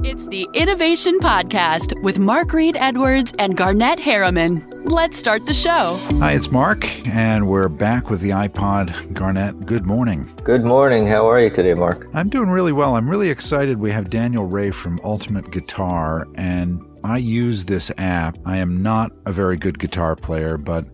It's the Innovation Podcast with Mark Reed Edwards and Garnet Harriman. Let's start the show. Hi, it's Mark, and we're back with the iPod. Garnet, good morning. Good morning. How are you today, Mark? I'm doing really well. I'm really excited. We have Daniel Ray from Ultimate Guitar, and I use this app. I am not a very good guitar player, but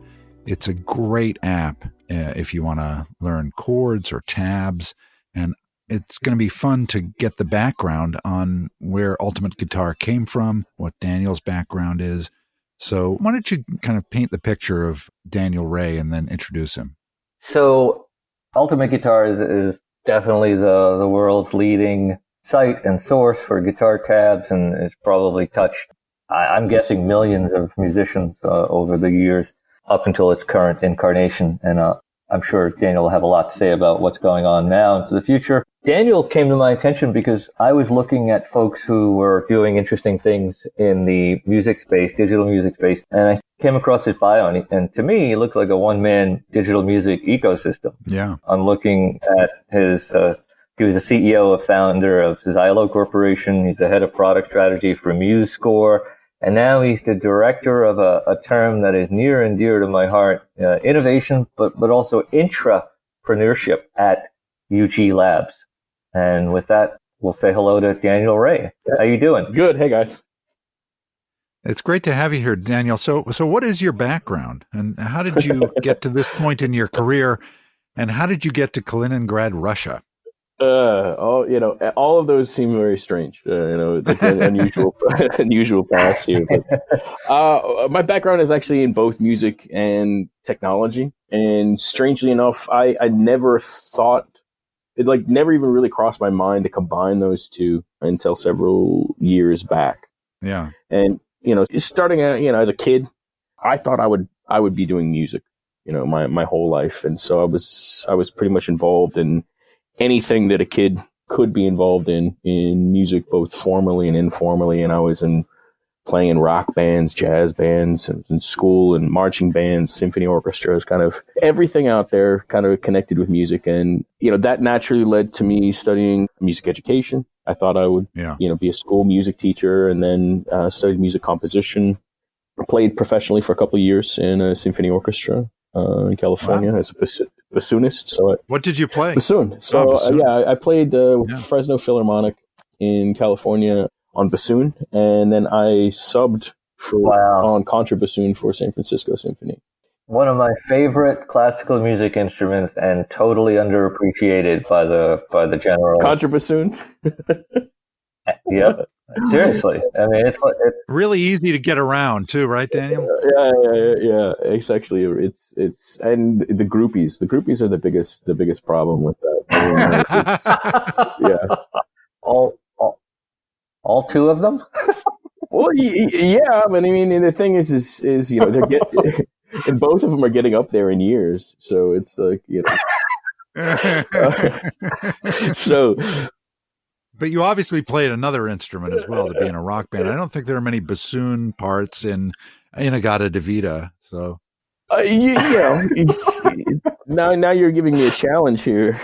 it's a great app if you want to learn chords or tabs, and it's going to be fun to get the background on where Ultimate Guitar came from, what Daniel's background is. So why don't you kind of paint the picture of Daniel Ray and then introduce him? So Ultimate Guitar is definitely the world's leading site and source for guitar tabs, and it's probably touched, I'm guessing, millions of musicians over the years up until its current incarnation. And I'm sure Daniel will have a lot to say about what's going on now and for the future. Daniel came to my attention because I was looking at folks who were doing interesting things in the music space, digital music space, and I came across his bio, and to me, he looked like a one-man digital music ecosystem. Yeah. I'm looking at his, he was the CEO and founder of Xylo Corporation. He's the head of product strategy for MuseScore. And now he's the director of a term that is near and dear to my heart, innovation, but also intrapreneurship at UG Labs. And with that, we'll say hello to Daniel Ray. How you doing? Good. Hey, guys. It's great to have you here, Daniel. So what is your background, and how did you get to this point in your career, and how did you get to Kaliningrad, Russia? All of those seem very strange. It's an unusual paths here. But, my background is actually in both music and technology. And strangely enough, I never thought, it never even really crossed my mind to combine those two until several years back. Yeah. And, starting out, as a kid, I thought I would be doing music, my whole life. And so I was pretty much involved in anything that a kid could be involved in music, both formally and informally. And I was playing in rock bands, jazz bands, and in school, and marching bands, symphony orchestras, kind of everything out there kind of connected with music. And, that naturally led to me studying music education. I thought I would, be a school music teacher, and then studied music composition. I played professionally for a couple of years in a symphony orchestra in California as a bassoonist. So what did you play? Bassoon. So bassoon. I played Fresno Philharmonic in California on bassoon, and then I subbed on contra bassoon for San Francisco Symphony. One of my favorite classical music instruments, and totally underappreciated by the general. Contra bassoon. Yeah. Seriously, I mean, it's really easy to get around too, right, Daniel? Yeah. It's actually it's and the groupies are the biggest problem with that. Yeah, all two of them. Well, yeah, but I mean, the thing is they're and both of them are getting up there in years, so it's like so. But you obviously played another instrument as well to be in a rock band. I don't think there are many bassoon parts in Inagata Devita. So, now you're giving me a challenge here.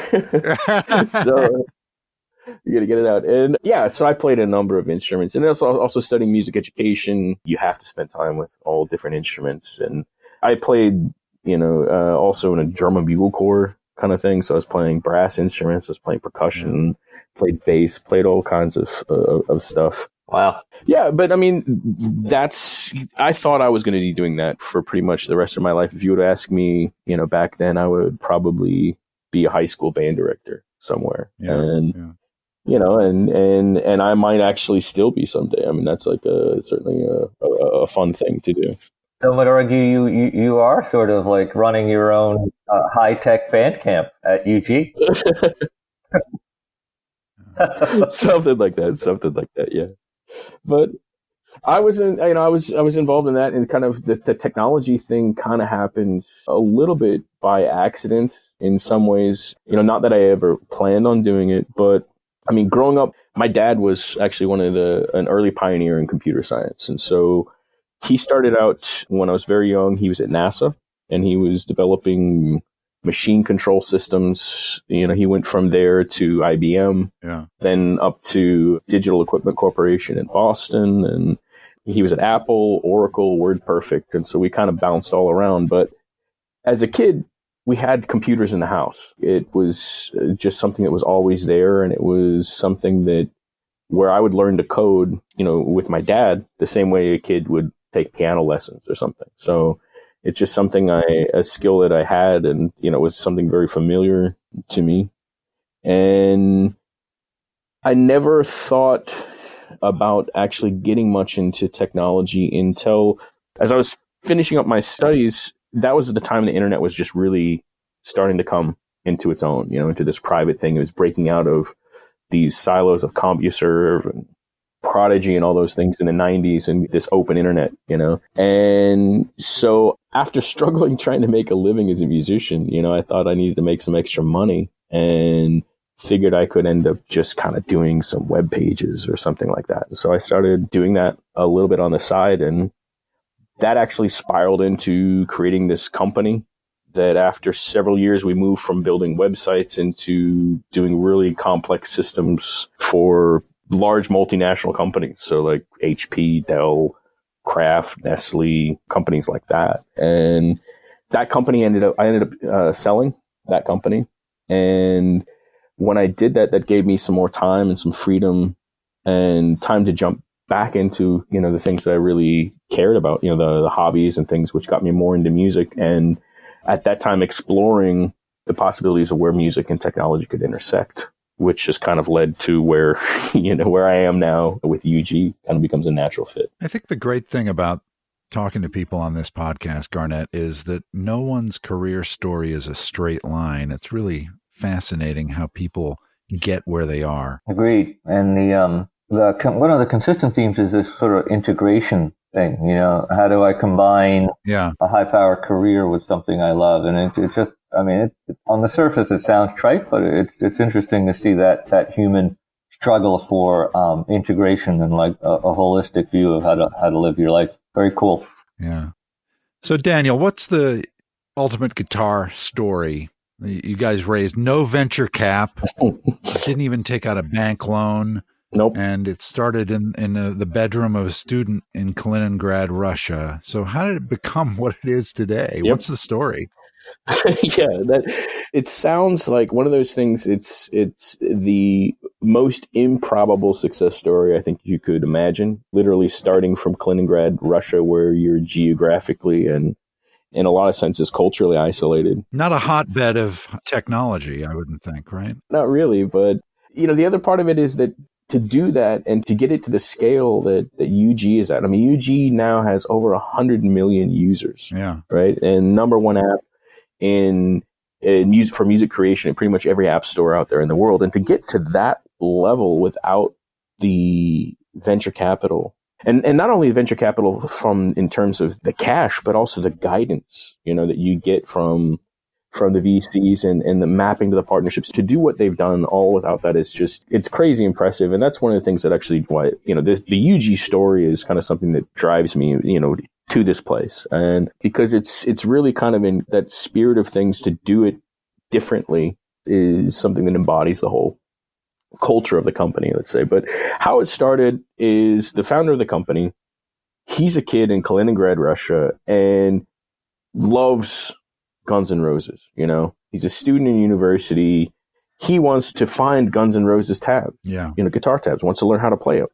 So you got to get it out. And so I played a number of instruments, and also studying music education. You have to spend time with all different instruments, and I played, also in a German bugle corps kind of thing. So I was playing brass instruments, I was playing percussion, played bass, played all kinds of stuff. Wow. Yeah, but I mean, I thought I was going to be doing that for pretty much the rest of my life. If you would ask me, back then, I would probably be a high school band director somewhere. And I might actually still be someday. I mean, that's certainly a fun thing to do. Some would argue you are sort of like running your own high-tech band camp at UG. Something like that, yeah. But I was involved in that, and kind of the technology thing kind of happened a little bit by accident in some ways. Not that I ever planned on doing it, but I mean, growing up, my dad was actually an early pioneer in computer science, and so he started out when I was very young. He was at NASA, and he was developing machine control systems. He went from there to IBM, then up to Digital Equipment Corporation in Boston, and he was at Apple, Oracle, WordPerfect, and so we kind of bounced all around. But as a kid, we had computers in the house. It was just something that was always there, and it was something that where I would learn to code, with my dad, the same way a kid would take piano lessons or something. So it's just something a skill that I had, and, it was something very familiar to me. And I never thought about actually getting much into technology until, as I was finishing up my studies, that was the time the internet was just really starting to come into its own, into this private thing. It was breaking out of these silos of CompuServe and Prodigy and all those things in the 90s, and this open internet, And so after struggling trying to make a living as a musician, I thought I needed to make some extra money, and figured I could end up just kind of doing some web pages or something like that. So I started doing that a little bit on the side, and that actually spiraled into creating this company that after several years, we moved from building websites into doing really complex systems for large multinational companies. So like HP, Dell, Kraft, Nestle, companies like that. And that company I ended up selling that company. And when I did that, that gave me some more time and some freedom and time to jump back into, the things that I really cared about, the hobbies and things which got me more into music. And at that time, exploring the possibilities of where music and technology could intersect, which just kind of led to where, where I am now with UG, kind of becomes a natural fit. I think the great thing about talking to people on this podcast, Garnet, is that no one's career story is a straight line. It's really fascinating how people get where they are. Agreed. And one of the consistent themes is this sort of integration thing. How do I combine a high-power career with something I love? And it just, on the surface, it sounds trite, but it's interesting to see that human struggle for integration and like a holistic view of how to live your life. Very cool. Yeah. So Daniel, what's the ultimate guitar story? You guys raised no venture cap, didn't even take out a bank loan. Nope. And it started in the bedroom of a student in Kaliningrad, Russia. So how did it become what it is today? Yep. What's the story? It sounds like one of those things. It's the most improbable success story I think you could imagine. Literally starting from Kaliningrad, Russia, where you're geographically and in a lot of senses culturally isolated. Not a hotbed of technology, I wouldn't think, right? Not really, but the other part of it is that to do that and to get it to the scale that UG is at. UG now has over 100 million users. Yeah. Right. And number one app in music for music creation in pretty much every app store out there in the world. And to get to that level without the venture capital, and not only venture capital from in terms of the cash, but also the guidance, that you get from the VCs and the mapping to the partnerships to do what they've done all without that is just, it's crazy impressive. And that's one of the things that actually, why, the UG story is kind of something that drives me, to this place. And because it's really kind of in that spirit of things to do it differently is something that embodies the whole culture of the company, let's say. But how it started is the founder of the company, he's a kid in Kaliningrad, Russia, and loves Guns N' Roses. He's a student in university. He wants to find Guns N' Roses tabs, guitar tabs, wants to learn how to play them.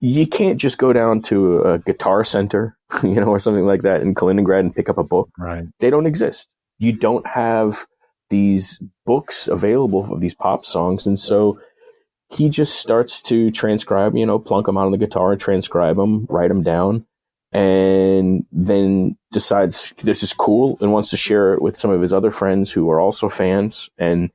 You can't just go down to a guitar center, or something like that in Kaliningrad and pick up a book. Right. They don't exist. You don't have these books available of these pop songs. And so he just starts to transcribe, plunk them out on the guitar and transcribe them, write them down, and then decides this is cool and wants to share it with some of his other friends who are also fans. And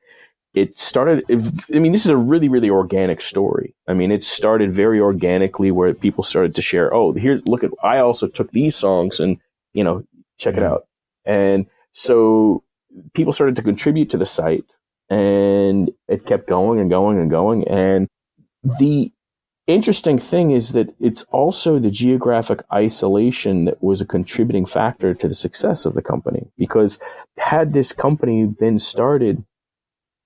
it started, this is a really, really organic story. It started very organically where people started to share, I also took these songs and, check it out. And so people started to contribute to the site and it kept going and going and going. And the interesting thing is that it's also the geographic isolation that was a contributing factor to the success of the company. Because had this company been started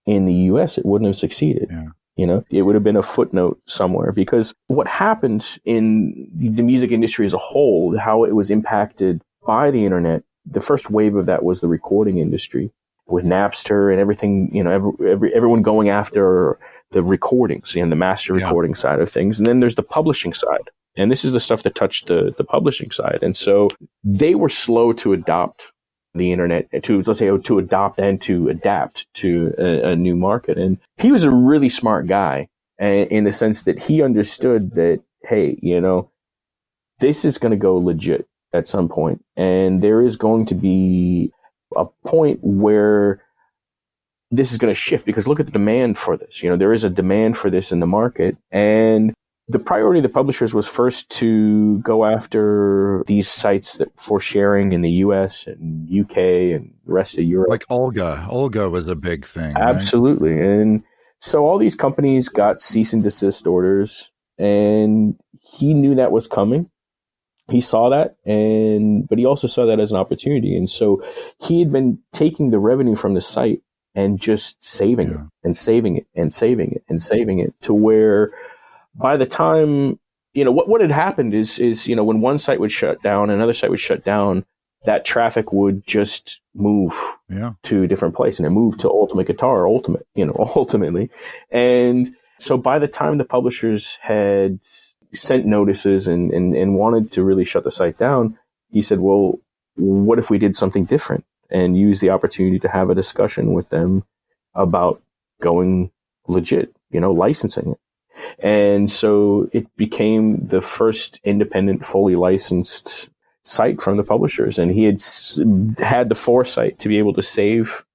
in the US, it wouldn't have succeeded. Yeah. You know, it would have been a footnote somewhere, because what happened in the music industry as a whole, how it was impacted by the internet, the first wave of that was the recording industry with Napster and everything, you know, everyone going after the recordings and the master recording side of things. And then there's the publishing side. And this is the stuff that touched the publishing side. And so they were slow to adopt the internet, to adopt and to adapt to a new market. And he was a really smart guy in the sense that he understood that, hey, you know, this is going to go legit at some point. And there is going to be a point where this is going to shift, because look at the demand for this. You know, there is a demand for this in the market. And the priority of the publishers was first to go after these sites for sharing in the US and UK and the rest of Europe. Like Olga. Olga was a big thing. Absolutely. Right? And so all these companies got cease and desist orders, and he knew that was coming. He saw that, but he also saw that as an opportunity. And so he had been taking the revenue from the site and just saving it and saving it and saving it and saving it, to where by the time, you know, what had happened is, you know, when one site would shut down, another site would shut down, that traffic would just move to a different place, and it moved to Ultimate Guitar, ultimately. And so by the time the publishers had sent notices and wanted to really shut the site down, he said, well, what if we did something different, and use the opportunity to have a discussion with them about going legit, you know, licensing it. And so it became the first independent, fully licensed site from the publishers. And he had the foresight to be able to save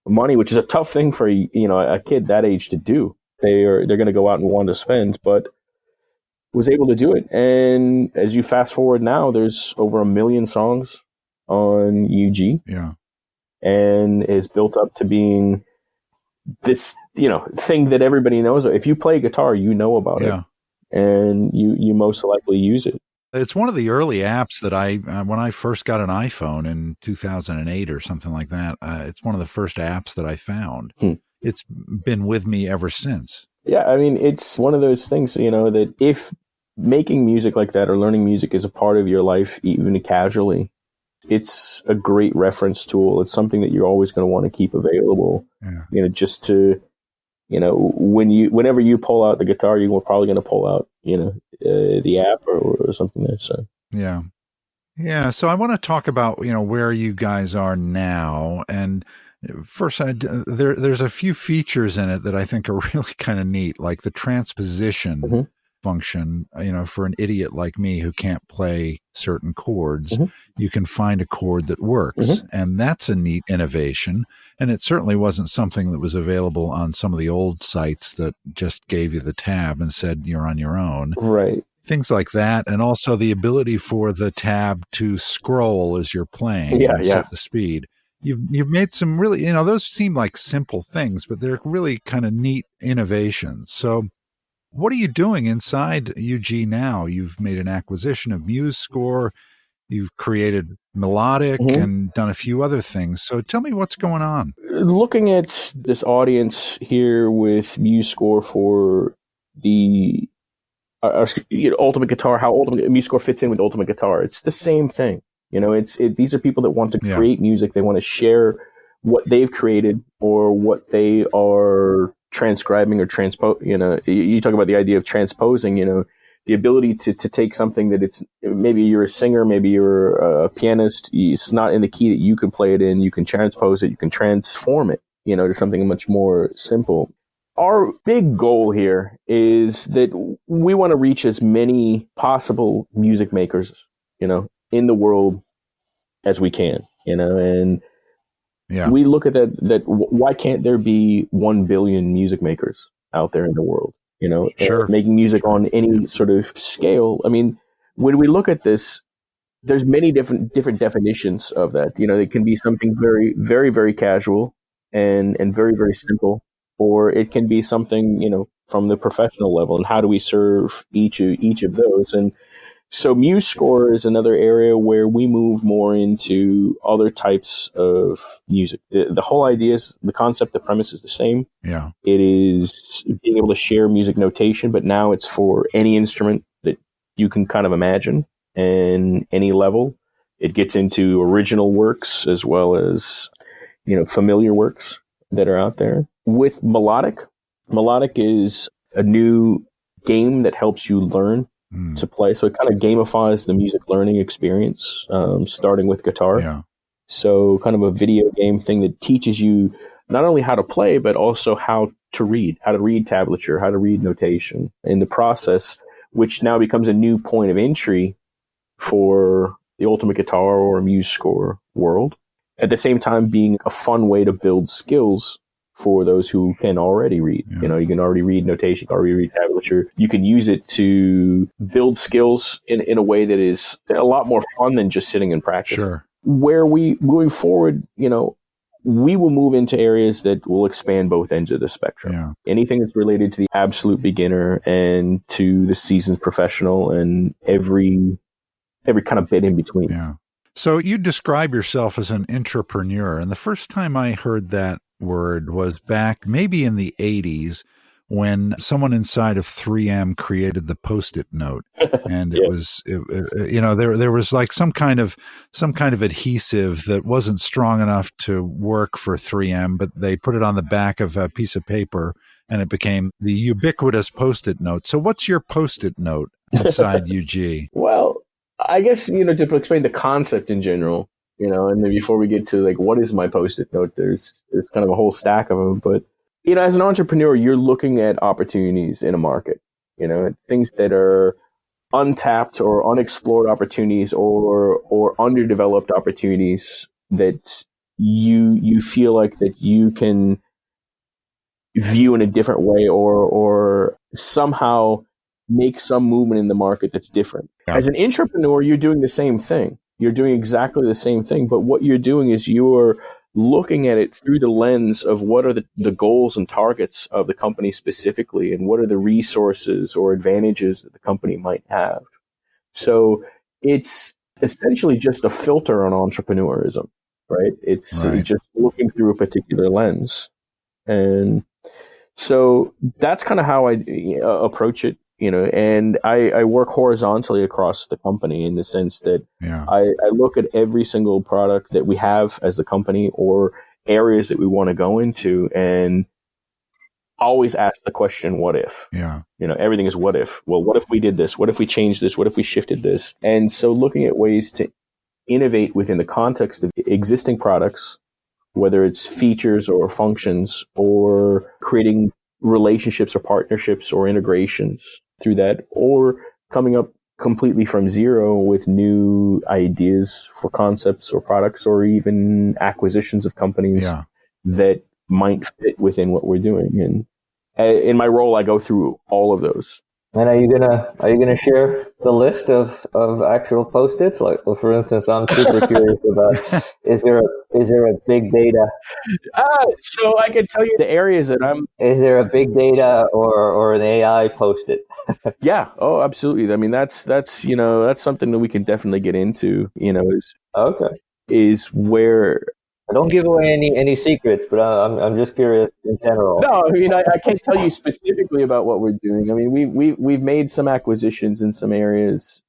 money, which is a tough thing for, you know, a kid that age to do. They're going to go out and want to spend, but was able to do it. And as you fast forward now, there's over 1 million songs on UG. Yeah. And is built up to being this, you know, thing that everybody knows. If you play guitar, you know about it, and you most likely use it. It's one of the early apps that when I first got an iPhone in 2008 or something like that, it's one of the first apps that I found. It's been with me ever since. Yeah, I mean, it's one of those things, you know, that if making music like that or learning music is a part of your life, even casually, it's a great reference tool. It's something that you're always going to want to keep available, you know, just to, you know, whenever you pull out the guitar, you're probably going to pull out, you know, the app or something there. So, yeah. So I want to talk about, you know, where you guys are now. And first, there's a few features in it that I think are really kind of neat, like the transposition function. You know, for an idiot like me who can't play certain chords, you can find a chord that works. And that's a neat innovation. And it certainly wasn't something that was available on some of the old sites that just gave you the tab and said you're on your own. Right. Things like that. And also the ability for the tab to scroll as you're playing and set the speed. You've made some really, you know, those seem like simple things, but they're really kind of neat innovations. So what are you doing inside UG now? You've made an acquisition of MuseScore. You've created Melodic and done a few other things. So tell me what's going on. Looking at this audience here with MuseScore for the Ultimate Guitar, how MuseScore fits in with Ultimate Guitar, it's the same thing. You know, these are people that want to create music. They want to share what they've created or what they are transcribing or you know, you talk about the idea of transposing, you know, the ability to take something that maybe you're a singer, maybe you're a pianist, it's not in the key that you can play it in, you can transpose it, you can transform it, you know, to something much more simple. Our big goal here is that we want to reach as many possible music makers, you know, in the world as we can, you know, and we look at that why can't there be 1 billion music makers out there in the world, you know, making music on any sort of scale. I mean, when we look at this, there's many different definitions of that. You know, it can be something very, very, very casual and very, very simple, or it can be something, you know, from the professional level, and how do we serve each of those. And so MuseScore is another area where we move more into other types of music. The whole idea is, the concept, the premise is the same. Yeah. It is being able to share music notation, but now it's for any instrument that you can kind of imagine and any level. It gets into original works as well as, familiar works that are out there. With Melodic is a new game that helps you learn to play. So it kind of gamifies the music learning experience, starting with guitar. Yeah. So kind of a video game thing that teaches you not only how to play, but also how to read tablature, how to read notation in the process, which now becomes a new point of entry for the Ultimate Guitar or MuseScore world. At the same time, being a fun way to build skills for those who can already read. Yeah. You can already read notation, already read tablature. You can use it to build skills in a way that is a lot more fun than just sitting and practice. Sure. Where moving forward, we will move into areas that will expand both ends of the spectrum. Yeah. Anything that's related to the absolute beginner and to the seasoned professional and every kind of bit in between. Yeah. So you describe yourself as an entrepreneur, and the first time I heard that word was back maybe in the 80s when someone inside of 3M created the Post-it note, and it was, there was like some kind of adhesive that wasn't strong enough to work for 3M, but they put it on the back of a piece of paper, and it became the ubiquitous Post-it note. So what's your Post-it note inside UG? Well, I guess, to explain the concept in general, and then before we get to like, what is my Post-it note, there's kind of a whole stack of them. But, as an entrepreneur, you're looking at opportunities in a market, things that are untapped or unexplored opportunities or underdeveloped opportunities that you feel like that you can view in a different way or somehow make some movement in the market that's different. Yeah. As an entrepreneur, you're doing the same thing. You're doing exactly the same thing, but what you're doing is you're looking at it through the lens of what are the goals and targets of the company specifically, and what are the resources or advantages that the company might have. So it's essentially just a filter on entrepreneurism, right? It's just looking through a particular lens. And so that's kind of how I approach it. And I work horizontally across the company in the sense that I look at every single product that we have as the company or areas that we want to go into and always ask the question, what if? Yeah. Everything is what if. Well, what if we did this? What if we changed this? What if we shifted this? And so looking at ways to innovate within the context of existing products, whether it's features or functions or creating relationships or partnerships or integrations through that, or coming up completely from zero with new ideas for concepts or products or even acquisitions of companies that might fit within what we're doing. And in my role, I go through all of those. And are you gonna share the list of actual Post-its? Like, well, for instance, I'm super curious about is there a big data? So I can tell you the areas that I'm. Is there a big data or an AI Post-it? Yeah. Oh, absolutely. I mean, that's something that we can definitely get into. Is where. Don't give away any secrets, but I'm just curious in general. No, I can't tell you specifically about what we're doing. I mean, we've made some acquisitions in some areas,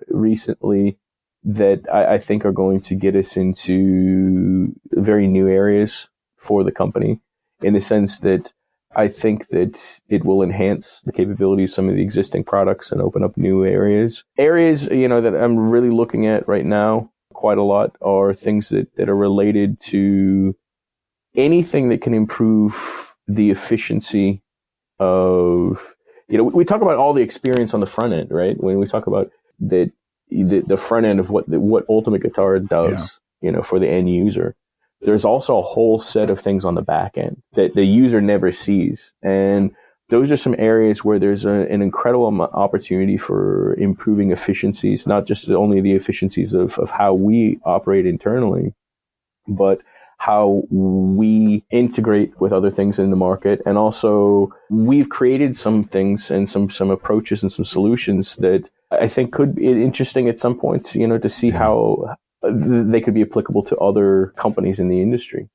recently that I think are going to get us into very new areas for the company, in the sense that I think that it will enhance the capabilities of some of the existing products and open up new areas. Areas, that I'm really looking at right now quite a lot are things that are related to anything that can improve the efficiency of, we talk about all the experience on the front end, right? When we talk about the front end of what Ultimate Guitar does, for the end user, there's also a whole set of things on the back end that the user never sees. And those are some areas where there's an incredible opportunity for improving efficiencies, not just only the efficiencies of how we operate internally, but how we integrate with other things in the market. And also we've created some things and some approaches and some solutions that I think could be interesting at some point, to see how they could be applicable to other companies in the industry.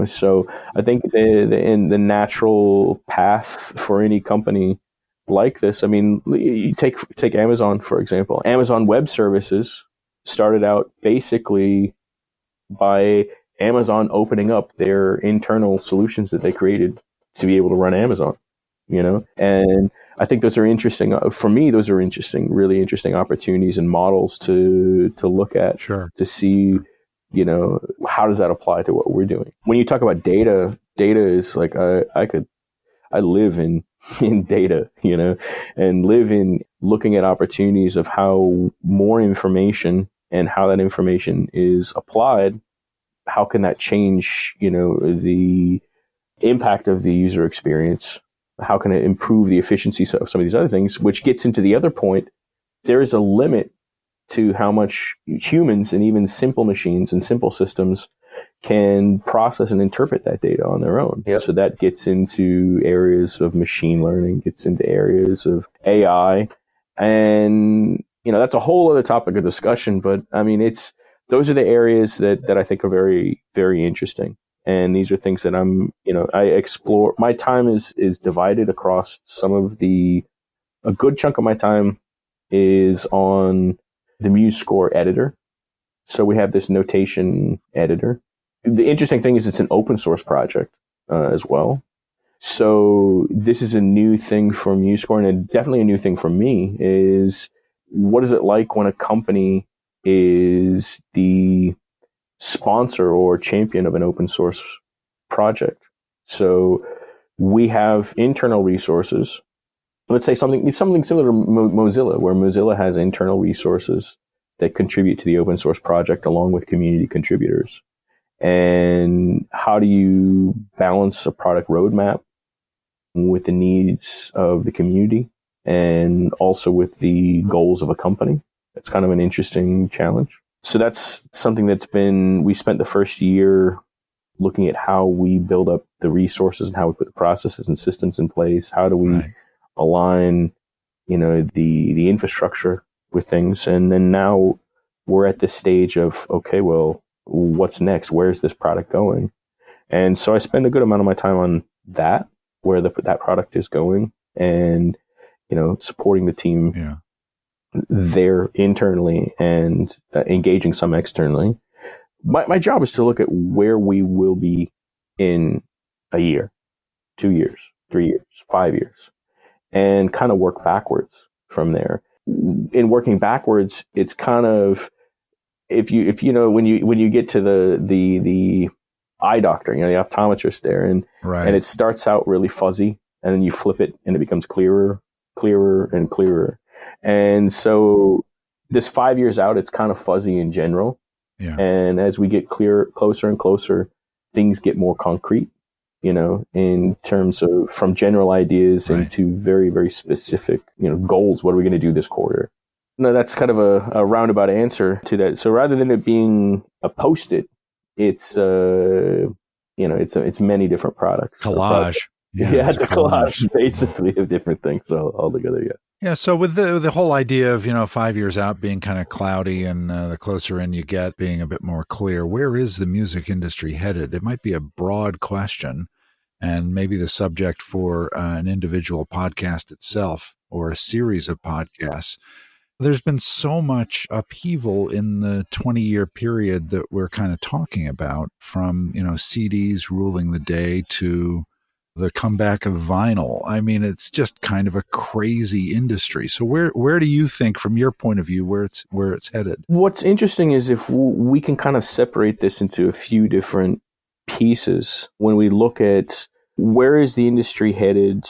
So I think the natural path for any company like this, I mean, you take Amazon, for example. Amazon Web Services started out basically by Amazon opening up their internal solutions that they created to be able to run Amazon, and I think those are interesting. For me, those are really interesting opportunities and models to look at, to see, how does that apply to what we're doing? When you talk about data is like, I live in data, and live in looking at opportunities of how more information and how that information is applied. How can that change, the impact of the user experience? How can it improve the efficiency of some of these other things? Which gets into the other point. There is a limit to how much humans and even simple machines and simple systems can process and interpret that data on their own. Yep. So that gets into areas of machine learning, gets into areas of AI. And, that's a whole other topic of discussion. But I mean, those are the areas that I think are very, very interesting. And these are things that I explore. My time is divided across a good chunk of my time is on the MuseScore editor. So we have this notation editor. The interesting thing is it's an open source project as well. So this is a new thing for MuseScore, and definitely a new thing for me is, what is it like when a company is the sponsor or champion of an open source project? So we have internal resources. Let's say something similar to Mozilla, where Mozilla has internal resources that contribute to the open source project along with community contributors. And how do you balance a product roadmap with the needs of the community and also with the goals of a company? It's kind of an interesting challenge. So that's something we spent the first year looking at how we build up the resources and how we put the processes and systems in place. How do we align, the infrastructure with things? And then now we're at this stage of, okay, well, what's next? Where's this product going? And so I spend a good amount of my time on that, where that product is going, and, supporting the team there internally and engaging some externally. My job is to look at where we will be in a year, 2 years, 3 years, 5 years, and kind of work backwards from there. In working backwards, it's kind of, if when you get to the eye doctor, the optometrist there, and it starts out really fuzzy, and then you flip it and it becomes clearer and clearer. And so this 5 years out, it's kind of fuzzy in general. Yeah. And as we get closer and closer, things get more concrete, in terms of from general ideas into very, very specific, goals. What are we going to do this quarter? No, that's kind of a roundabout answer to that. So rather than it being a Post-it, it's it's many different products. Collage. Yeah, it's a collage basically of different things all together. Yeah. Yeah. So with the whole idea of 5 years out being kind of cloudy, and the closer in you get being a bit more clear, where is the music industry headed? It might be a broad question, and maybe the subject for an individual podcast itself or a series of podcasts. There's been so much upheaval in the 20-year period that we're kind of talking about, from CDs ruling the day to the comeback of vinyl. I mean, it's just kind of a crazy industry. So where do you think, from your point of view, where it's headed? What's interesting is if we can kind of separate this into a few different pieces. When we look at where is the industry headed,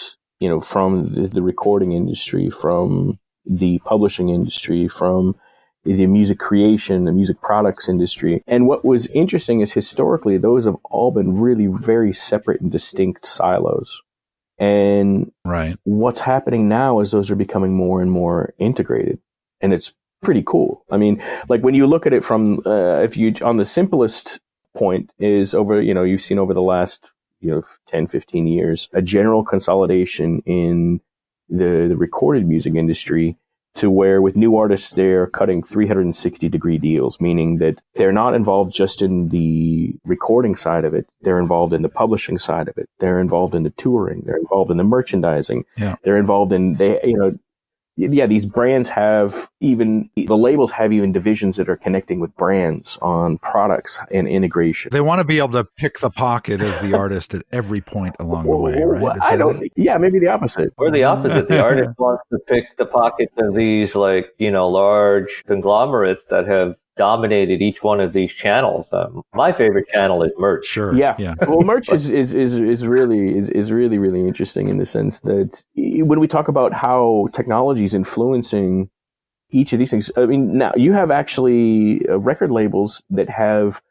from the recording industry, from the publishing industry, from the music creation, the music products industry. And what was interesting is historically, those have all been really very separate and distinct silos. And what's happening now is those are becoming more and more integrated. And it's pretty cool. I mean, like when you look at it from, on the simplest point is you've seen over the last 10, 15 years, a general consolidation in the recorded music industry, to where with new artists, they're cutting 360-degree deals, meaning that they're not involved just in the recording side of it. They're involved in the publishing side of it. They're involved in the touring. They're involved in the merchandising. Yeah. They're involved in, these brands have the labels have even divisions that are connecting with brands on products and integration. They want to be able to pick the pocket of the artist at every point along the way, right? Maybe the opposite. Or the opposite. The artist wants to pick the pockets of these, large conglomerates that have dominated each one of these channels. My favorite channel is merch. Sure. Yeah. Well, merch is really, really interesting in the sense that when we talk about how technology is influencing each of these things, I mean, now you have actually record labels that have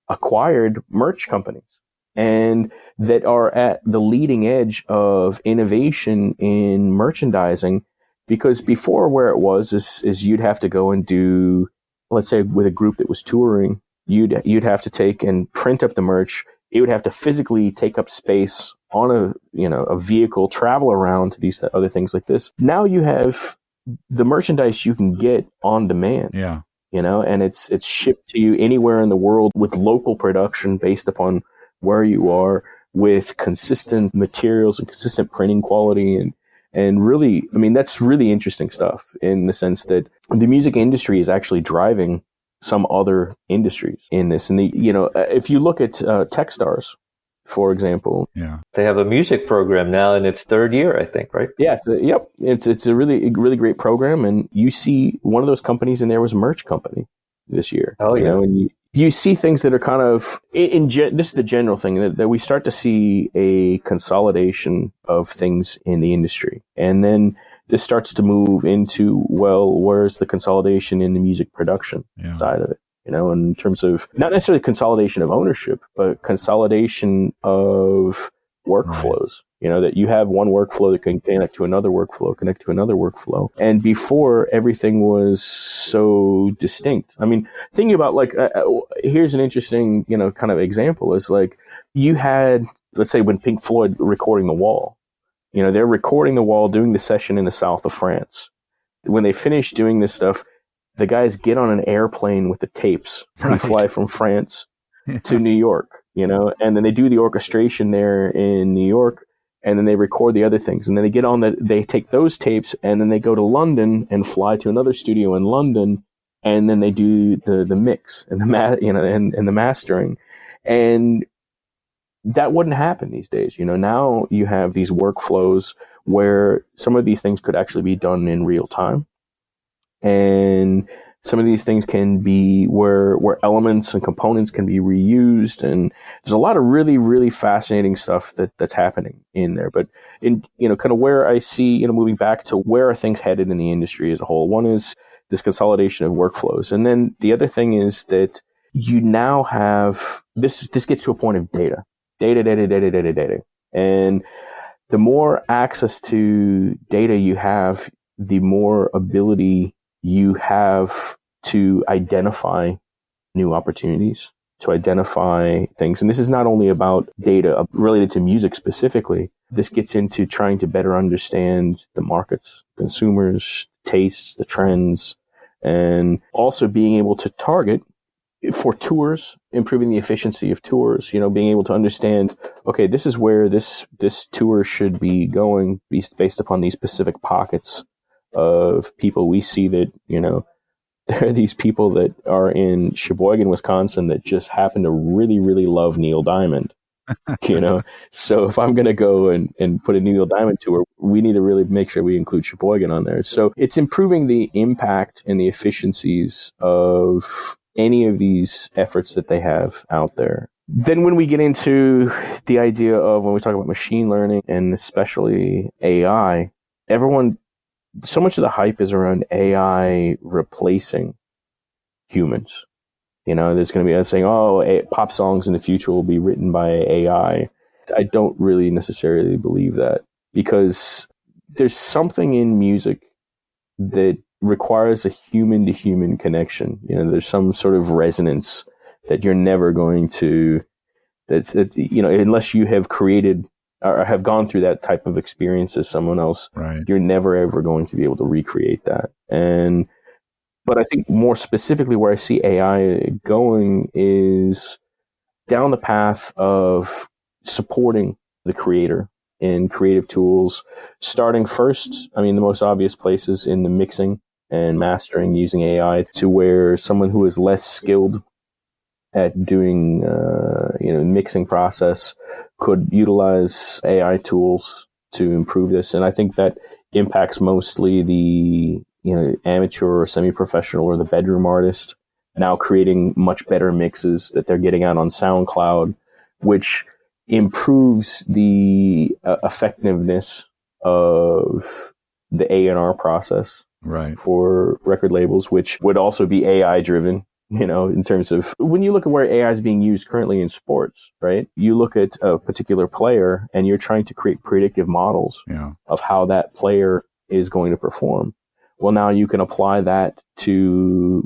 acquired merch companies and that are at the leading edge of innovation in merchandising, because before where it was is you'd have to go and do, let's say with a group that was touring, you'd have to take and print up the merch. It would have to physically take up space on a vehicle, travel around to these other things like this. Now you have the merchandise you can get on demand. Yeah. And it's shipped to you anywhere in the world with local production based upon where you are, with consistent materials and consistent printing quality. And really, I mean, that's really interesting stuff in the sense that the music industry is actually driving some other industries in this. And if you look at Techstars, for example, they have a music program now in its third year, I think, right? Yeah. Yep. It's a really great program. And you see one of those companies in there was a merch company this year. Oh, yeah. And you see things that are kind of, this is the general thing, that we start to see a consolidation of things in the industry. And then this starts to move into, well, where's the consolidation in the music production side of it? In terms of not necessarily consolidation of ownership, but consolidation of workflows. Right. That you have one workflow that can connect to another workflow. And before, everything was so distinct. I mean, thinking about here's an interesting, kind of example is you had, let's say when Pink Floyd recording The Wall, they're recording The Wall, doing the session in the south of France. When they finish doing this stuff, the guys get on an airplane with the tapes and fly from France to New York, and then they do the orchestration there in New York, and then they record the other things. And then they get on they take those tapes and then they go to London and fly to another studio in London, and then they do the mix and and the mastering. And that wouldn't happen these days. Now you have these workflows where some of these things could actually be done in real time. And some of these things can be where elements and components can be reused. And there's a lot of really, really fascinating stuff that's happening in there. But kind of where I see, moving back to where are things headed in the industry as a whole. One is this consolidation of workflows. And then the other thing is that you now have, this gets to a point of data. And the more access to data you have, the more ability you have to identify new opportunities, to identify things. And this is not only about data related to music specifically. This gets into trying to better understand the markets, consumers, tastes, the trends, and also being able to target for tours, improving the efficiency of tours, being able to understand, okay, this is where this tour should be going based upon these specific pockets of people. We see that, there are these people that are in Sheboygan, Wisconsin that just happen to really, really love Neil Diamond, So if I'm going to go and put a Neil Diamond tour, we need to really make sure we include Sheboygan on there. So it's improving the impact and the efficiencies of any of these efforts that they have out there. Then when we get into the idea of when we talk about machine learning and especially AI, so much of the hype is around AI replacing humans. There's going to be saying, pop songs in the future will be written by AI. I don't really necessarily believe that, because there's something in music that requires a human to human connection. There's some sort of resonance that you're never going to, unless you have created or have gone through that type of experience as someone else, Right. you're never ever going to be able to recreate that. But I think more specifically where I see AI going is down the path of supporting the creator in creative tools, starting first, the most obvious places in the mixing and mastering using AI, to where someone who is less skilled at doing, mixing process could utilize AI tools to improve this. And I think that impacts mostly the, amateur or semi-professional or the bedroom artist now creating much better mixes that they're getting out on SoundCloud, which improves the effectiveness of the A&R process Right. for record labels, which would also be AI driven. In terms of when you look at where AI is being used currently in sports, right? You look at a particular player and you're trying to create predictive models of how that player is going to perform. Well, now you can apply that to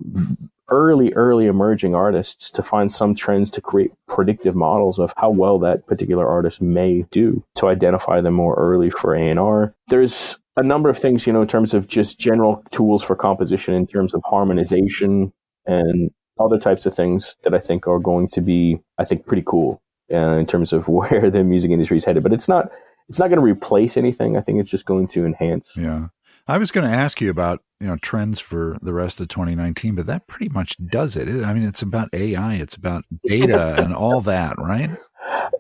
early emerging artists to find some trends to create predictive models of how well that particular artist may do, to identify them more early for A&R. There's a number of things, in terms of just general tools for composition, in terms of harmonization and other types of things that I think are going to be, pretty cool in terms of where the music industry is headed. But it's not going to replace anything. I think it's just going to enhance. Yeah. I was going to ask you about, trends for the rest of 2019, but that pretty much does it. It's about AI, it's about data and all that, right?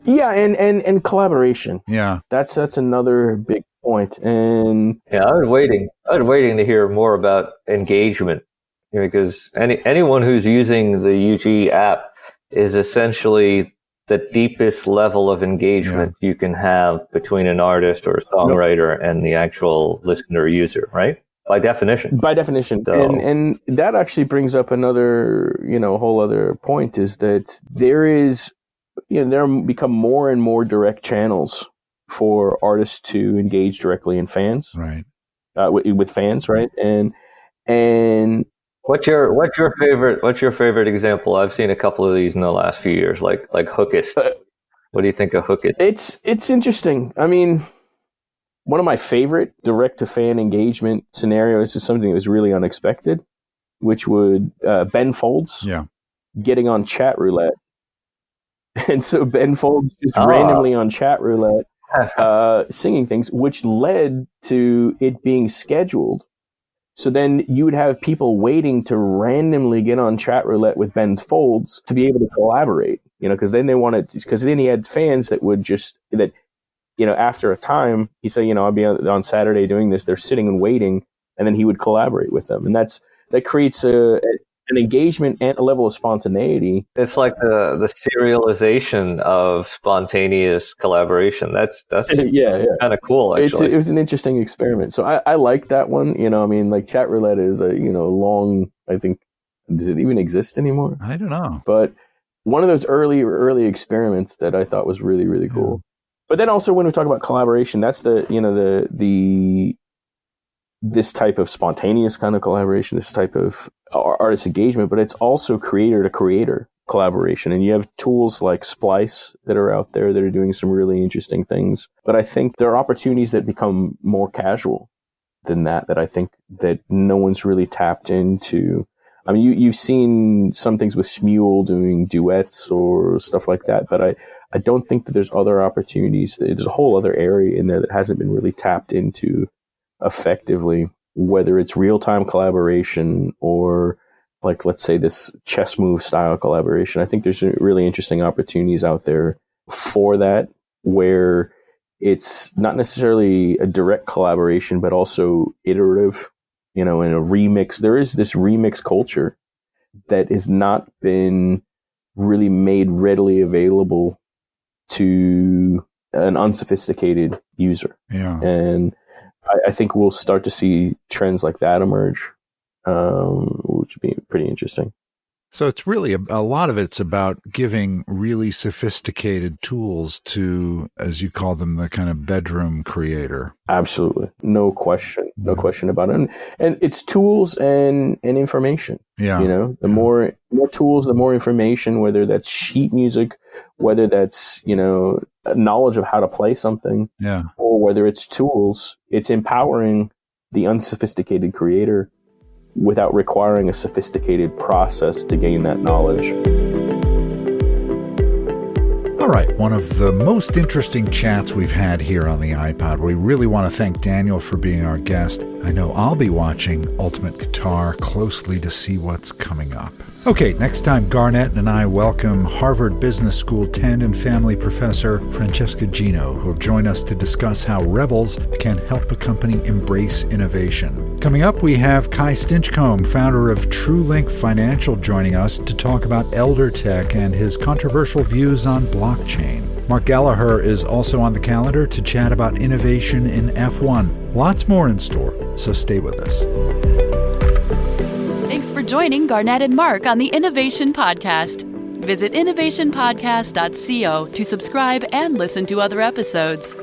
Yeah, and collaboration. Yeah. That's another big point. And yeah, I was waiting to hear more about engagement, because anyone who's using the UG app is essentially the deepest level of engagement you can have between an artist or a songwriter and the actual listener or user, right? By definition. So. And that actually brings up another, whole other point, is that there is, there become more and more direct channels for artists to engage directly in fans, right? With fans, right? And What's your favorite example? I've seen a couple of these in the last few years, like Hookist. What do you think of Hookist? It's interesting. One of my favorite direct to fan engagement scenarios is something that was really unexpected, which would Ben Folds getting on chat roulette. And so Ben Folds just randomly on chat roulette singing things, which led to it being scheduled. So then you would have people waiting to randomly get on chat roulette with Ben Folds to be able to collaborate, because then he had fans that would after a time, he said, I'll be on Saturday doing this. They're sitting and waiting, and then he would collaborate with them. And that creates an engagement and a level of spontaneity. It's like the serialization of spontaneous collaboration. That's kind of cool, actually. It was an interesting experiment. So I like that one. Like chat roulette is a long, I think, does it even exist anymore? I don't know. But one of those early experiments that I thought was really, really cool. But then also when we talk about collaboration, that's this type of spontaneous kind of collaboration, this type of artist engagement, but it's also creator to creator collaboration. And you have tools like Splice that are out there that are doing some really interesting things. But I think there are opportunities that become more casual than that I think that no one's really tapped into. You've seen some things with Smule doing duets or stuff like that, but I don't think that there's other opportunities. There's a whole other area in there that hasn't been really tapped into effectively, whether it's real-time collaboration or, like, let's say this chess move style collaboration. I think there's really interesting opportunities out there for that, where it's not necessarily a direct collaboration, but also iterative, in a remix. There is this remix culture that has not been really made readily available to an unsophisticated user. Yeah. And I think we'll start to see trends like that emerge, which would be pretty interesting. So it's really a lot of it's about giving really sophisticated tools to, as you call them, the kind of bedroom creator. Absolutely. No question about it. And it's tools and information. Yeah. You know, the more tools, the more information, whether that's sheet music, whether that's, you know, knowledge of how to play something, or whether it's tools, it's empowering the unsophisticated creator without requiring a sophisticated process to gain that knowledge. All right, one of the most interesting chats we've had here on the iPod. We really want to thank Daniel for being our guest. I know I'll be watching Ultimate Guitar closely to see what's coming up. Okay, next time Garnet and I welcome Harvard Business School Tandon Family Professor Francesca Gino, who'll join us to discuss how rebels can help a company embrace innovation. Coming up, we have Kai Stinchcomb, founder of TrueLink Financial, joining us to talk about elder tech and his controversial views on blockchain. Mark Gallagher is also on the calendar to chat about innovation in F1. Lots more in store, so stay with us. Thanks for joining Garnet and Mark on the Innovation Podcast. Visit innovationpodcast.co to subscribe and listen to other episodes.